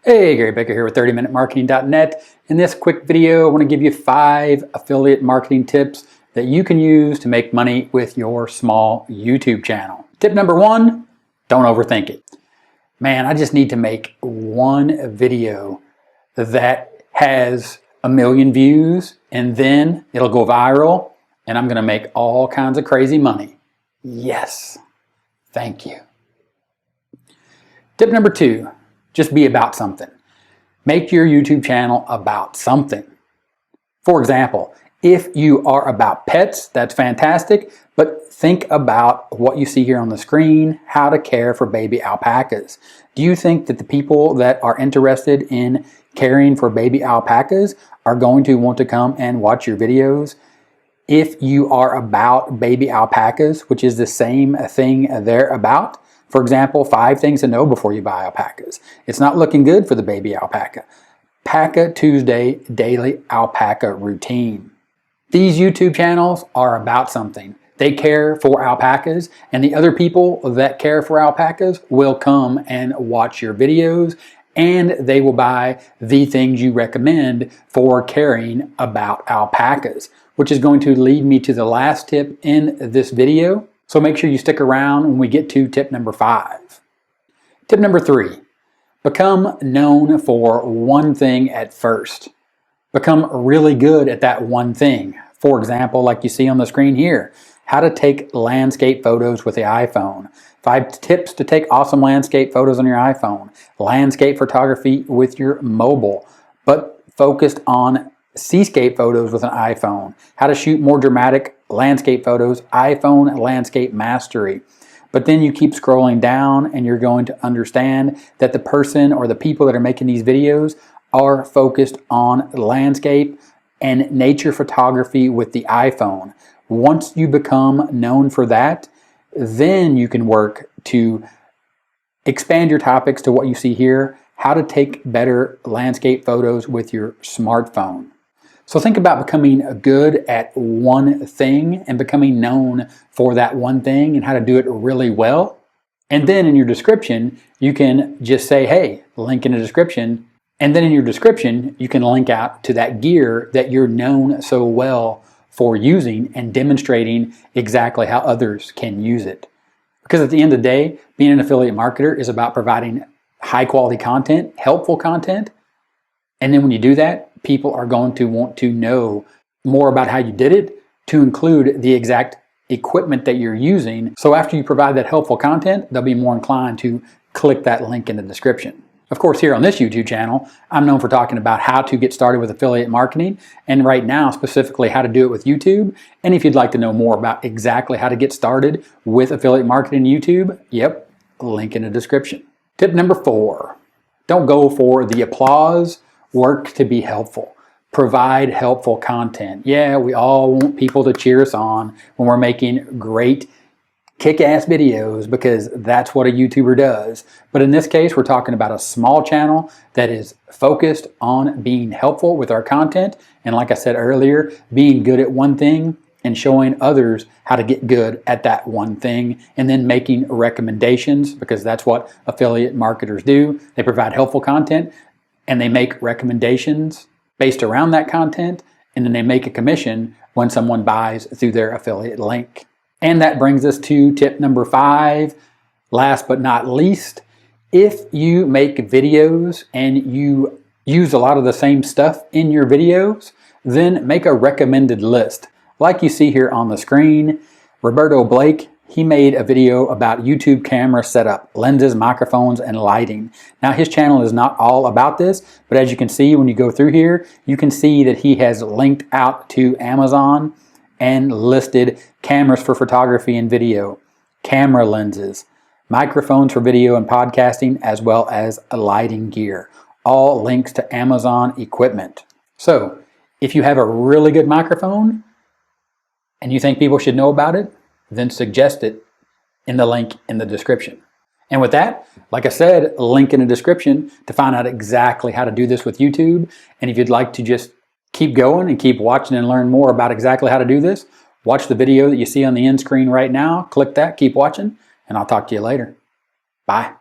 Hey, Gary Baker here with 30minutemarketing.net. In this quick video, I want to give you 5 affiliate marketing tips that you can use to make money with your small YouTube channel. Tip number 1, don't overthink it. Man, I just need to make one video that has 1 million views and then it'll go viral and I'm going to make all kinds of crazy money. Yes, thank you. Tip number 2. Just be about something. Make your YouTube channel about something. For example, if you are about pets, that's fantastic, but think about what you see here on the screen, how to care for baby alpacas. Do you think that the people that are interested in caring for baby alpacas are going to want to come and watch your videos? If you are about baby alpacas, which is the same thing they're about, for example, 5 things to know before you buy alpacas. It's not looking good for the baby alpaca. Paca Tuesday Daily Alpaca Routine. These YouTube channels are about something. They care for alpacas, and the other people that care for alpacas will come and watch your videos, and they will buy the things you recommend for caring about alpacas, which is going to lead me to the last tip in this video. So make sure you stick around when we get to tip number 5. Tip number 3, become known for one thing at first. Become really good at that one thing. For example, like you see on the screen here, how to take landscape photos with the iPhone. 5 tips to take awesome landscape photos on your iPhone. Landscape photography with your mobile, but focused on seascape photos with an iPhone. How to shoot more dramatic landscape photos, iPhone landscape mastery. But then you keep scrolling down and you're going to understand that the person or the people that are making these videos are focused on landscape and nature photography with the iPhone. Once you become known for that, then you can work to expand your topics to what you see here, how to take better landscape photos with your smartphone. So think about becoming good at one thing and becoming known for that one thing and how to do it really well. And then in your description, you can just say, hey, link in the description. And then in your description, you can link out to that gear that you're known so well for using and demonstrating exactly how others can use it. Because at the end of the day, being an affiliate marketer is about providing high quality content, helpful content. And then when you do that, people are going to want to know more about how you did it, to include the exact equipment that you're using. So after you provide that helpful content, they'll be more inclined to click that link in the description. Of course, here on this YouTube channel, I'm known for talking about how to get started with affiliate marketing, and right now, specifically how to do it with YouTube. And if you'd like to know more about exactly how to get started with affiliate marketing YouTube, yep, link in the description. Tip number 4, don't go for the applause. Work to be helpful. Provide helpful content. Yeah, we all want people to cheer us on when we're making great kick-ass videos because that's what a YouTuber does. But in this case, we're talking about a small channel that is focused on being helpful with our content. And like I said earlier, being good at one thing and showing others how to get good at that one thing, and then making recommendations, because that's what affiliate marketers do. They provide helpful content and they make recommendations based around that content, and then they make a commission when someone buys through their affiliate link. And that brings us to tip number 5, last but not least. If you make videos and you use a lot of the same stuff in your videos, then make a recommended list. Like you see here on the screen, Roberto Blake, he made a video about YouTube camera setup, lenses, microphones, and lighting. Now his channel is not all about this, but as you can see when you go through here, you can see that he has linked out to Amazon and listed cameras for photography and video, camera lenses, microphones for video and podcasting, as well as lighting gear. All links to Amazon equipment. So if you have a really good microphone and you think people should know about it, then suggest it in the link in the description. And with that, like I said, link in the description to find out exactly how to do this with YouTube. And if you'd like to just keep going and keep watching and learn more about exactly how to do this, watch the video that you see on the end screen right now. Click that, keep watching, and I'll talk to you later. Bye.